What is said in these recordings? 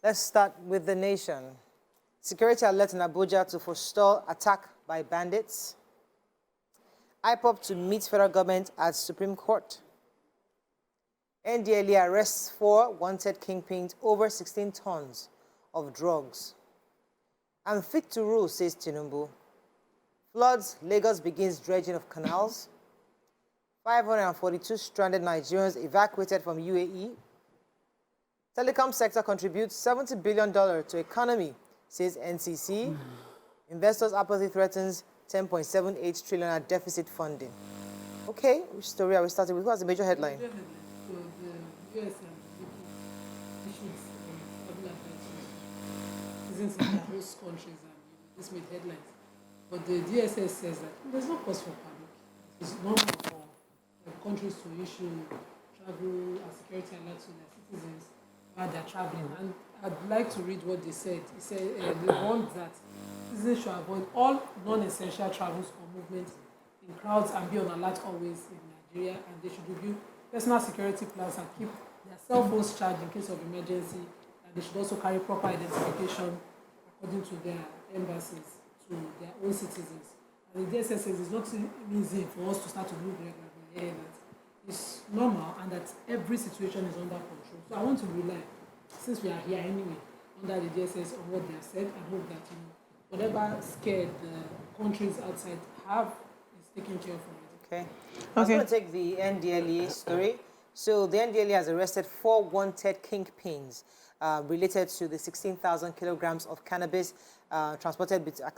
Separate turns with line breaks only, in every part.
Let's start with the nation. Security alert in Abuja to forestall attack by bandits. IPOB to meet federal government at Supreme Court. NDLEA arrests 4 wanted kingpins over 16 tons of drugs. I'm fit to rule, says Tinubu. Floods, Lagos begins dredging of canals. 542 stranded Nigerians evacuated from UAE. Telecom sector contributes $70 billion to economy, says NCC. Investors' apathy threatens 10.78 trillion at deficit funding. Okay, which story are we starting with? What's the major headline?
So the US issued citizens in their host countries, and this made headlines. But the DSS says that there's no cause for panic. It's normal for countries to issue travel and security alerts to their citizens while they're traveling. And I'd like to read what they said. They said they want that citizens should avoid all non-essential travels or movements in crowds and be on alert always in Nigeria, and they should review personal security plans and keep their cell phones charged in case of emergency, and they should also carry proper identification according to their embassies to their own citizens. And the DSS says it's not easy for us to start to move regularly, that it's normal and that every situation is under control. So I want to rely, since we are here anyway, under the DSS on what they have said, and hope that whatever scared the countries outside have is taken care of it.
Okay. I was going to take the NDLEA story. So the NDLEA has arrested 4 wanted kingpins related to the 16,000 kilograms of cannabis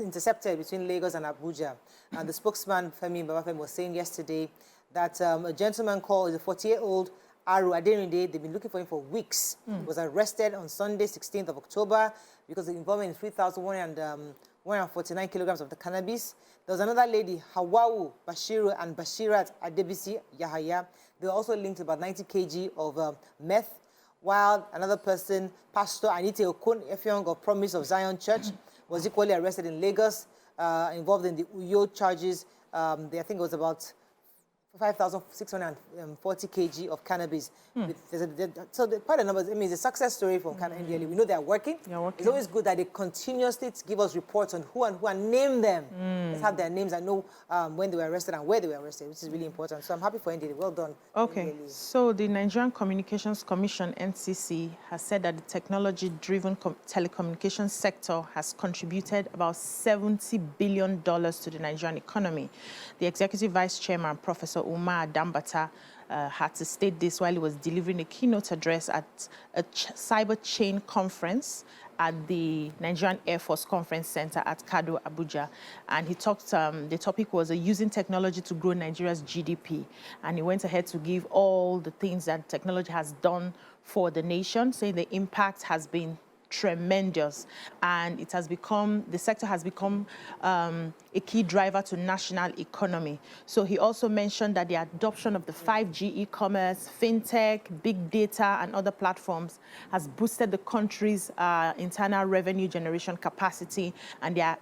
intercepted between Lagos and Abuja. And the spokesman, Femi Babafemi, was saying yesterday that a gentleman called, is a 48-year-old Aru Adeninde, they've been looking for him for weeks. He was arrested on Sunday, 16th of October, because of involvement in 3,149 kilograms of the cannabis. There was another lady, Hawawu Bashiru and Bashirat Adebisi Yahaya. They were also linked to about 90 kg of meth, while another person, Pastor Anite Okun Effiong of Promise of Zion Church, was equally arrested in Lagos, involved in the Uyo charges. I think it was about 5,640 kg of cannabis. So quite a number. I mean, it's a success story from NDLEA. We know they are working. It's always good that they continuously give us reports on who and name them. Let's have their names and know when they were arrested and where they were arrested, which is really important. So I'm happy for NDLEA. Well done.
Okay.
NDLEA.
So the Nigerian Communications Commission, NCC, has said that the technology-driven telecommunications sector has contributed about $70 billion to the Nigerian economy. The Executive Vice Chairman, Professor Umar Dambata, had to state this while he was delivering a keynote address at a cyber chain conference at the Nigerian Air Force Conference Center at Kado, Abuja. And he talked, the topic was using technology to grow Nigeria's GDP. And he went ahead to give all the things that technology has done for the nation, saying the impact has been tremendous, and it has become, the sector has become a key driver to national economy. So he also mentioned that the adoption of the 5G e-commerce, fintech, big data, and other platforms has boosted the country's internal revenue generation capacity, and they are,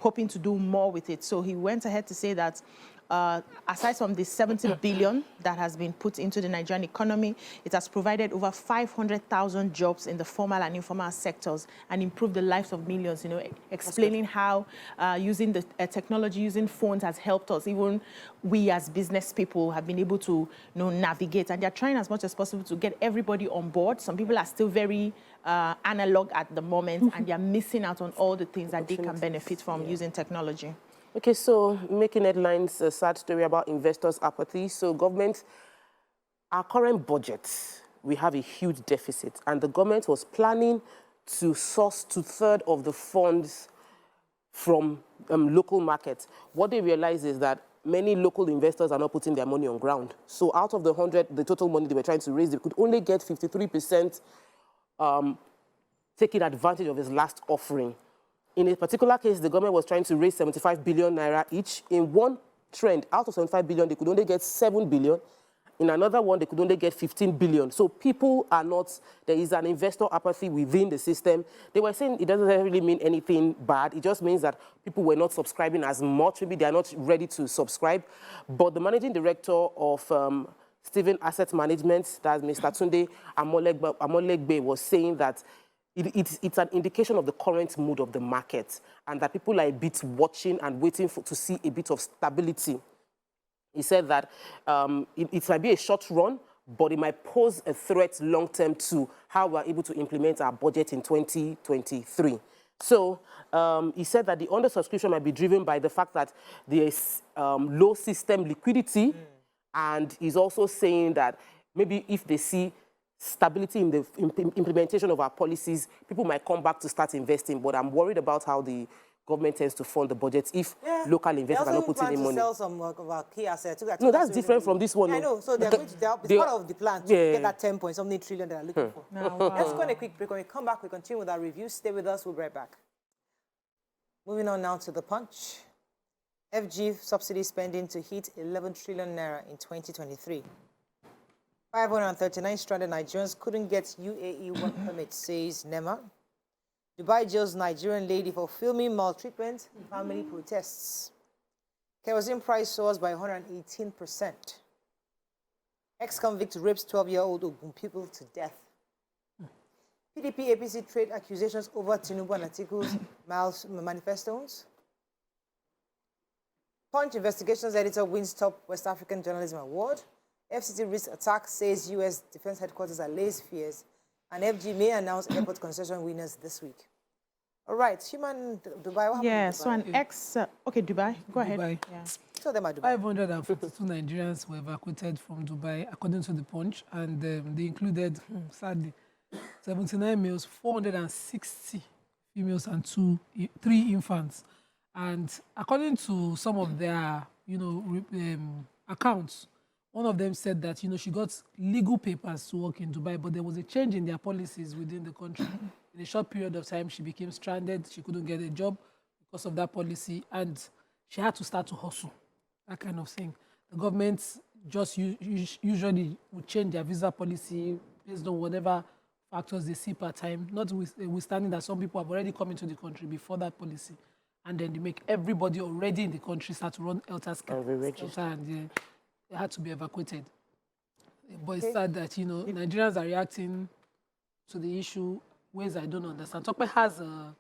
hoping to do more with it. So he went ahead to say that aside from the 70 billion that has been put into the Nigerian economy, it has provided over 500,000 jobs in the formal and informal sectors and improved the lives of millions, explaining how using the technology, using phones has helped us. Even we as business people have been able to navigate, and they're trying as much as possible to get everybody on board. Some people are still very analog at the moment, and they're missing out on all the things that they can benefit from using technology.
Okay, so making headlines, a sad story about investors' apathy. So government, our current budget, we have a huge deficit, and the government was planning to source 2/3 of the funds from local markets. What they realize is that many local investors are not putting their money on ground. So out of the 100, the total money they were trying to raise, they could only get 53% taking advantage of his last offering. In a particular case, the government was trying to raise 75 billion naira each. In one trend, out of 75 billion, they could only get 7 billion. In another one, they could only get 15 billion. So people are not, there is an investor apathy within the system. They were saying it doesn't really mean anything bad. It just means that people were not subscribing as much. Maybe they are not ready to subscribe. But the managing director of Stephen Asset Management, that's Mr. Tunde Amolegbe, was saying that it's an indication of the current mood of the market, and that people are a bit watching and waiting to see a bit of stability. He said that it might be a short run, but it might pose a threat long-term to how we're able to implement our budget in 2023. So he said that the undersubscription might be driven by the fact that there is low system liquidity, and he's also saying that maybe if they see stability in the implementation of our policies, people might come back to start investing. But I'm worried about how the government tends to fund the budget if local investors are not putting in money.
They also plan to sell some of our key assets.
No, that's different from this one.
I know. So they're going to it's part of the plan to get that 10-point-something trillion they're looking for. Let's go on a quick break. When we come back, we continue with our review. Stay with us. We'll be right back. Moving on now to the punch. FG subsidy spending to hit 11 trillion naira in 2023. 539 stranded Nigerians couldn't get UAE work permit, says NEMA. Dubai jails Nigerian lady for filming maltreatment. Family protests. Kerosene price soars by 118%. Ex-convict rapes 12-year-old Ogun people to death. PDP APC trade accusations over Tinubu and Atiku's manifestos. Punch investigations editor wins top West African Journalism Award. FCT risk attack, says U.S. Defense Headquarters allays fears. And FG may announce airport concession winners this week. All right, human Dubai. What
yeah,
Dubai?
so an okay, Dubai. Go ahead.
Dubai.
Yeah.
So them are Dubai.
552 Nigerians were evacuated from Dubai, according to the Punch, and they included, sadly, 79 males, 460 females, and 3 infants. And according to some of their, accounts, one of them said that, she got legal papers to work in Dubai, but there was a change in their policies within the country. In a short period of time, she became stranded. She couldn't get a job because of that policy, and she had to start to hustle, that kind of thing. The government just usually would change their visa policy based on whatever factors they see per time, notwithstanding that some people have already come into the country before that policy, and then they make everybody already in the country start to run helter-skelter, and they had to be evacuated. But it's sad that, Nigerians are reacting to the issue ways I don't understand. Tokpe has an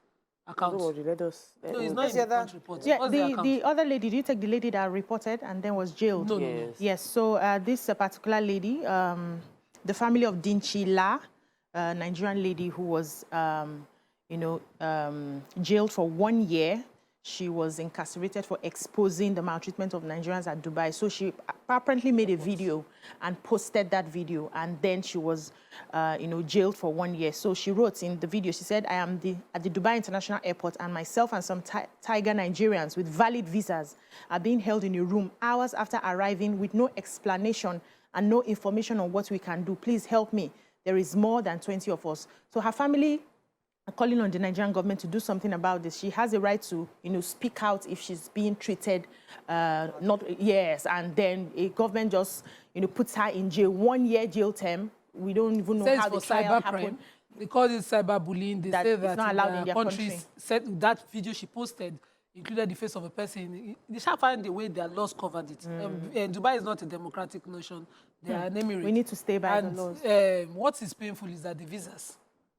account.
No, let us.
So it's not in the punch report.
Yeah, the other lady, did you take the lady that reported and then was jailed?
No,
yes.
Yes, so this particular lady, the family of Dinchi La, a Nigerian lady who was, jailed for 1 year. She was incarcerated for exposing the maltreatment of Nigerians at Dubai. So she apparently made a video and posted that video, and then she was, jailed for 1 year. So she wrote in the video, she said, I am at the Dubai International Airport, and myself and some tiger Nigerians with valid visas are being held in a room hours after arriving with no explanation and no information on what we can do. Please help me. There is more than 20 of us. So her family calling on the Nigerian government to do something about this. She has a right to, speak out if she's being treated and then a government just, puts her in jail, 1 year jail term. We don't even know how the trial happened.
They call it cyberbullying. They say that
it's not allowed in their country.
Said that video she posted included the face of a person. They shall find the way their laws covered it. And Dubai is not a democratic nation. They are an emirate.
We need to stay by the laws.
What is painful is that the visas,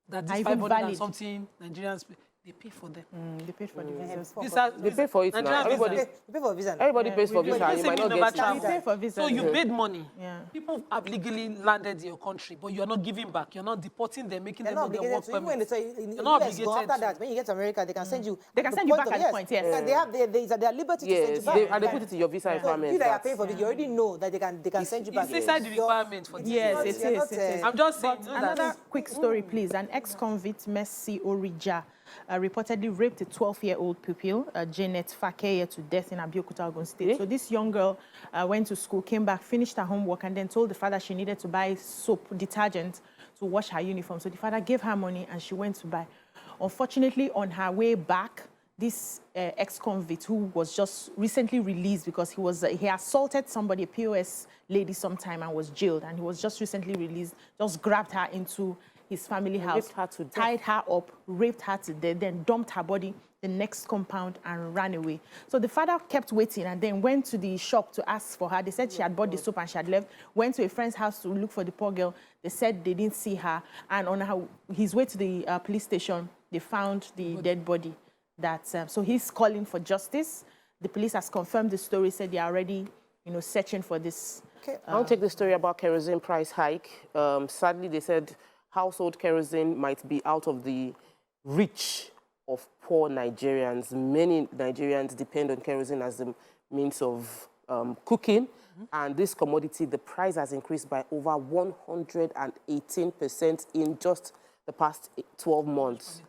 that these
even
500 and
valid.
Something Nigerians, they pay for them.
They paid for the visas.
They pay for it now. Everybody
pay for visa.
Everybody pays for visa. You might not get
You pay for visas.
So you paid money.
Yeah.
People have legally landed in your country, but you're not giving back. You're not deporting them, making
They're
them
not
on their work
obligated to. Even when
permit.
they say in
You're not
US,
obligated
after
to.
that, when you get to America, they can send you.
They can send you back at the point, yes.
They have their liberty to send you
yes,
back.
and they put it in your visa
So
requirements.
you that are paying for it, you already know that they can send you back.
It's inside the requirement for this.
Yes,
You're
it
not,
is.
I'm just saying.
Another quick story, please. An ex-convict, Messi Orija, reportedly raped a 12-year-old pupil, Janet Fakeye, to death in Abeokuta, Ogun State. So this young girl went to school, came back, finished her homework, and then told the father she needed to buy soap, detergent, to wash her uniform. So the father gave her money, and she went to buy. Unfortunately, on her way back, this ex-convict, who was just recently released because he assaulted somebody, a POS lady sometime, and was jailed, and he was just recently released, just grabbed her into his family house, tied her up, raped her to death, then dumped her body the next compound and ran away. So the father kept waiting and then went to the shop to ask for her. They said she had bought the soap and she had left. Went to a friend's house to look for the poor girl. They said they didn't see her. And on his way to the police station, they found the dead body. So he's calling for justice. The police has confirmed the story, said they are already, searching for this.
Okay.
I'll take the story about kerosene price hike. Sadly, they said household kerosene might be out of the reach of poor Nigerians. Many Nigerians depend on kerosene as the means of cooking. And this commodity, the price has increased by over 118% in just the past 12 months.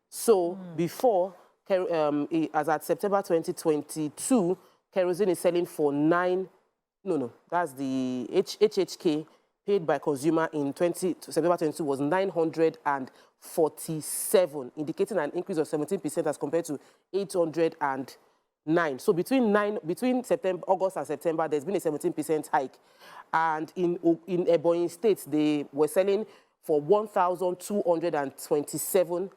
So before, as at September 2022, kerosene is selling for that's the HHK paid by consumer in September 22 was 947, indicating an increase of 17% as compared to 809. So between August and September, there's been a 17% hike. And in Ogun State, they were selling for 1,227.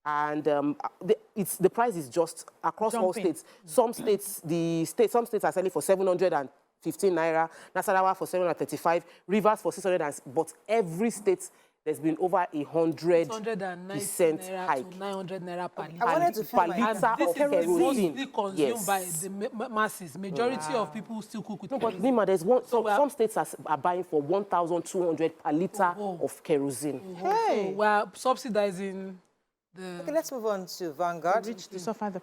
And the price is just across all states. Some states are selling for 715 naira, Nasarawa for 735, Rivers for 600, but every state there's been over 100% hike.
To 900 naira per liter.
I wanted to feel
And this is mostly consumed by the masses. Majority of people still cook with
But Nima, there's some states are buying for 1,200 per liter of kerosene.
So we're subsidizing the...
Okay, let's move on to Vanguard.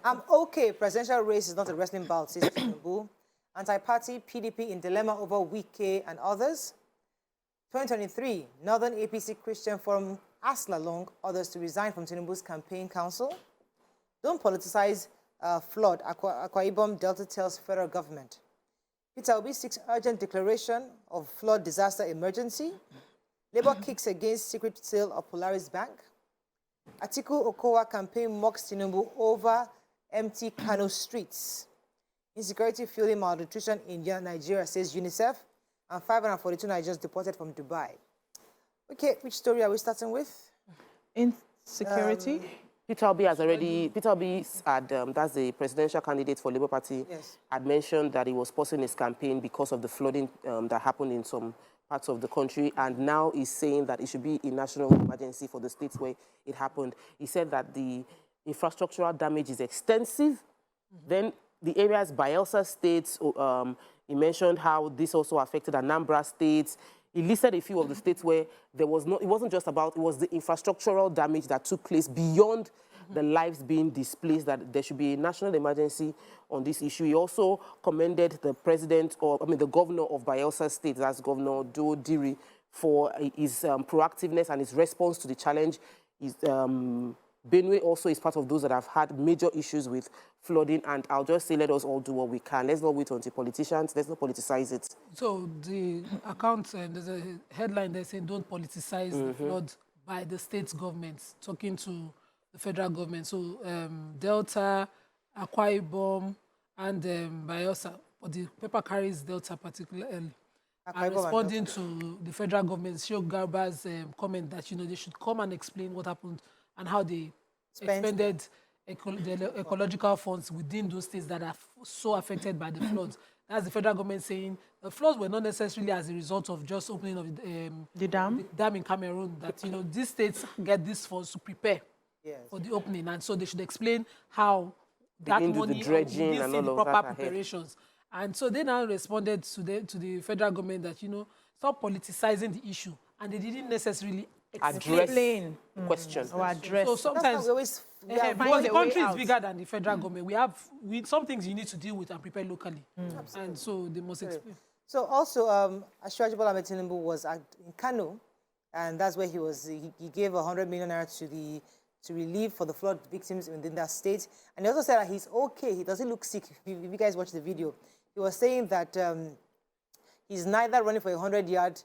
I'm okay. Presidential race is not a wrestling bout, says Tinubu. Anti-party, PDP in dilemma over Wike and others. 2023, Northern APC Christian Forum asked along others to resign from Tinubu's campaign council. Don't politicize flood, Akwa Ibom Delta tells federal government. Peter Obi seeks urgent declaration of flood disaster emergency. Labour kicks against secret sale of Polaris Bank. Atiku Okowa campaign mocks Tinubu over empty Kano streets. Insecurity fueling malnutrition in Nigeria, says UNICEF. And 542 Nigerians deported from Dubai. Okay, which story are we starting with?
Insecurity.
Peter Obi had, that's the presidential candidate for Labour Party, had mentioned that he was pausing his campaign because of the flooding that happened in some parts of the country, and now he's saying that it should be a national emergency for the states where it happened. He said that the infrastructural damage is extensive. Then the areas Bayelsa State, he mentioned how this also affected Anambra State. He listed a few of the states where there was it wasn't just about, it was the infrastructural damage that took place beyond the lives being displaced, that there should be a national emergency on this issue. He also commended the the governor of Bayelsa State, that's Governor Diri, for his proactiveness and his response to the challenge. Benue also is part of those that have had major issues with flooding, and I'll just say let us all do what we can. Let's not wait until politicians, let's not politicize it.
So the account, there's a headline there saying don't politicize the flood by the state governments, talking to the federal government. So Delta, Akwa Ibom, and Bayelsa, but the paper carries Delta particularly, are responding to the federal government, Sheikh Garba's comment that, they should come and explain what happened and how they expended the ecological funds within those states that are so affected by the floods. That's the federal government saying the floods were not necessarily as a result of just opening of
the dam
in Cameroon, that, these states get these funds to prepare for the opening. And so they should explain how that money,
the dredging and all
the
of
proper
that
preparations. And so they now responded to the federal government that, stop politicizing the issue. And they didn't necessarily
explain the question.
Or address.
So sometimes
because
the country is bigger than the federal government. We have some things you need to deal with and prepare locally. And so they must explain.
So also, Asiwaju Bola Ahmed Tinubu was in Kano, and that's where he was. He gave 100 million naira to relief for the flood victims within that state. And he also said that he's okay. He doesn't look sick. If you guys watch the video, he was saying that he's neither running for a 100-yard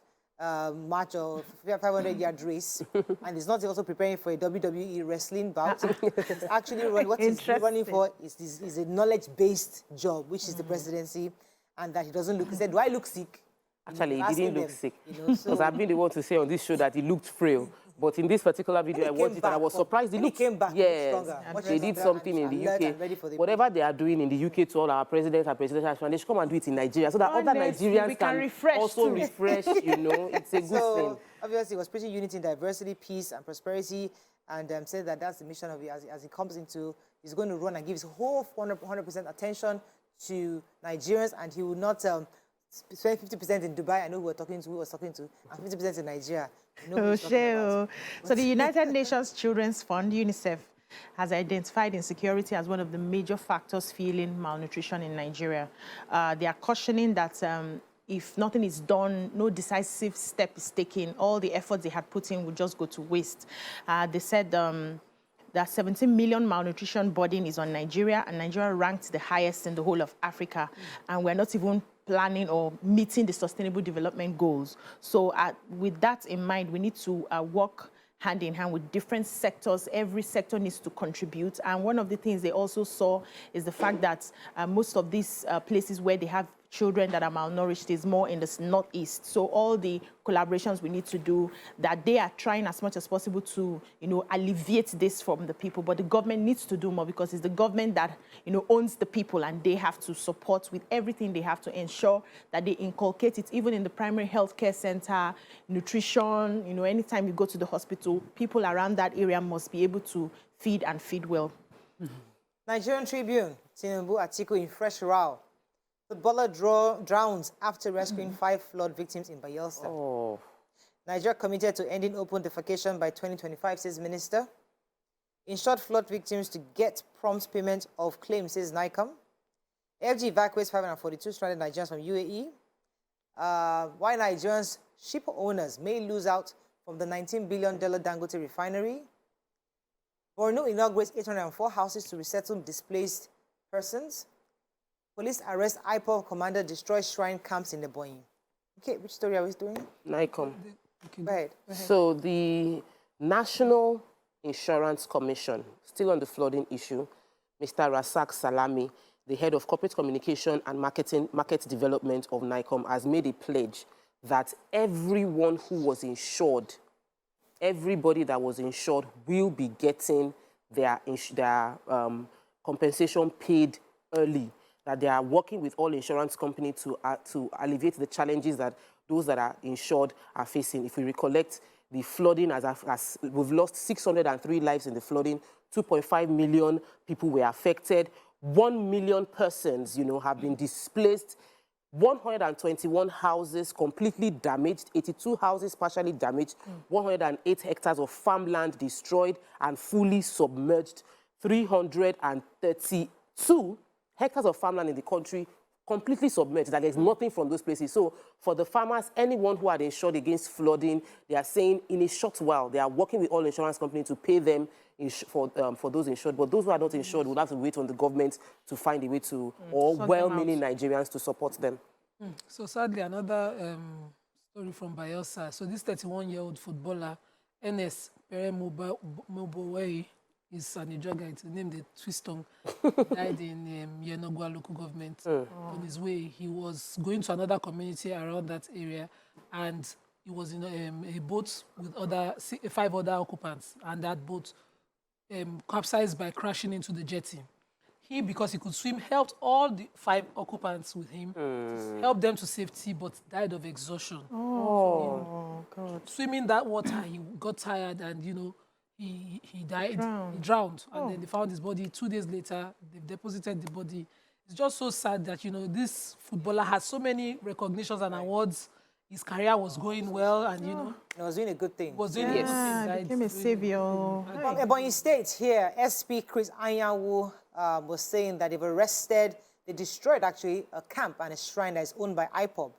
match or 500-yard race, and he's not also preparing for a WWE wrestling bout. He's actually what he's running for is a knowledge-based job, which is the presidency, and that he doesn't look. He said, "Do I look sick?"
Actually, he didn't look sick. Because I've been the one to say on this show that he looked frail. But in this particular video, I watched it and I was surprised.
He came back stronger.
They did something in the UK. Whatever they are doing in the UK to all our presidents and presidential, they should come and do it in Nigeria so that other Nigerians can also refresh, you know. It's a good thing.
Obviously, it was preaching unity, diversity, peace, and prosperity, and said that that's the mission of it as he comes into. He's going to run and give his whole 100% attention to Nigerians, and he will not spend 50% in Dubai. I know who was talking to, and 50% in Nigeria. You know
So the United Nations Children's Fund, UNICEF, has identified insecurity as one of the major factors fueling malnutrition in Nigeria. They are cautioning that if nothing is done, no decisive step is taken, all the efforts they had put in would just go to waste. They said that 17 million malnutrition burden is on Nigeria, and Nigeria ranked the highest in the whole of Africa. And we're not even planning or meeting the Sustainable Development Goals. So with that in mind, we need to work hand in hand with different sectors. Every sector needs to contribute. And one of the things they also saw is the fact that most of these places where they have children that are malnourished is more in the northeast. So all the collaborations we need to do, that they are trying as much as possible to, you know, alleviate this from the people. But the government needs to do more because it's the government that, you know, owns the people, and they have to support with everything. They have to ensure that they inculcate it, even in the primary health care center, nutrition. You know, anytime you go to the hospital, people around that area must be able to feed and feed well.
Nigerian Tribune, Tinubu Atiku in fresh row. Footballer drowns after rescuing 5 flood victims in Bayelsa.
Oh.
Nigeria committed to ending open defecation by 2025, says Minister. Insured flood victims to get prompt payment of claims, says NICOM. FG evacuates 542 stranded Nigerians from UAE. Why Nigerians ship owners may lose out from the $19 billion Dangote refinery. Borno inaugurates 804 houses to resettle displaced persons. Police arrest IPOB commander, destroys shrine camps in the Boeing. Okay, which story are we doing?
NICOM.
Go ahead.
So the National Insurance Commission, still on the flooding issue, Mr. Rasak Salami, the head of corporate communication and market development of NICOM, has made a pledge that everyone who was insured, everybody that was insured will be getting their compensation paid early. That they are working with all insurance companies to alleviate the challenges that those that are insured are facing. If we recollect the flooding, as we've lost 603 lives in the flooding, 2.5 million people were affected, 1 million persons, you know, have been displaced, 121 houses completely damaged, 82 houses partially damaged, 108 hectares of farmland destroyed and fully submerged, 332 hectares of farmland in the country completely submerged, that there's nothing from those places. So for the farmers, anyone who had insured against flooding, they are saying in a short while, they are working with all insurance companies to pay them for those insured. But those who are not insured will have to wait on the government to find a way to, or well-meaning Nigerians to support them.
So sadly, another story from Bayelsa. So this 31-year-old footballer, NS Pere Mobowei, is an Outrage guy, it's named the Twistong, died in Yenogwa local government. On his way, he was going to another community around that area, and he was in a boat with 5 other occupants, and that boat capsized by crashing into the jetty. He, because he could swim, helped all the 5 occupants with him, helped them to safety, but died of exhaustion.
Oh, God.
Swimming that water, he got tired, and, you know, he died, he drowned, and then they found his body. 2 days later, they deposited the body. It's just so sad that, you know, this footballer has so many recognitions and awards. His career was going well, and, you know,
he was doing a good thing.
Was doing a good thing.
He became a savior.
From Ebonyi State here, SP Chris Anyanwu was saying that they destroyed actually a camp and a shrine that is owned by IPOB,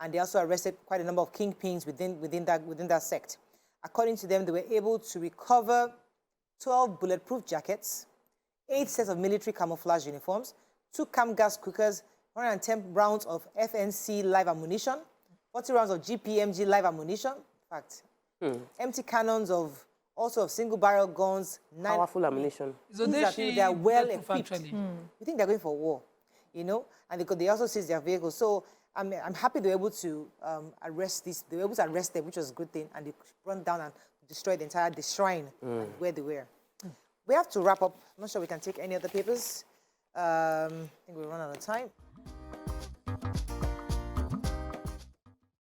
and they also arrested quite a number of kingpins within that sect. According to them, they were able to recover 12 bulletproof jackets, 8 sets of military camouflage uniforms, 2 camp gas cookers, 110 rounds of FNC live ammunition, 40 rounds of GPMG live ammunition, in fact, empty cannons of single-barrel guns,
Powerful ammunition.
So
they are well equipped. We think they're going for war, you know, and they also seize their vehicles. So I'm happy they were able to arrest this. They were able to arrest them, which was a good thing, and they run down and destroy the entire shrine where they were. We have to wrap up. I'm not sure we can take any other papers. I think we'll run out of time.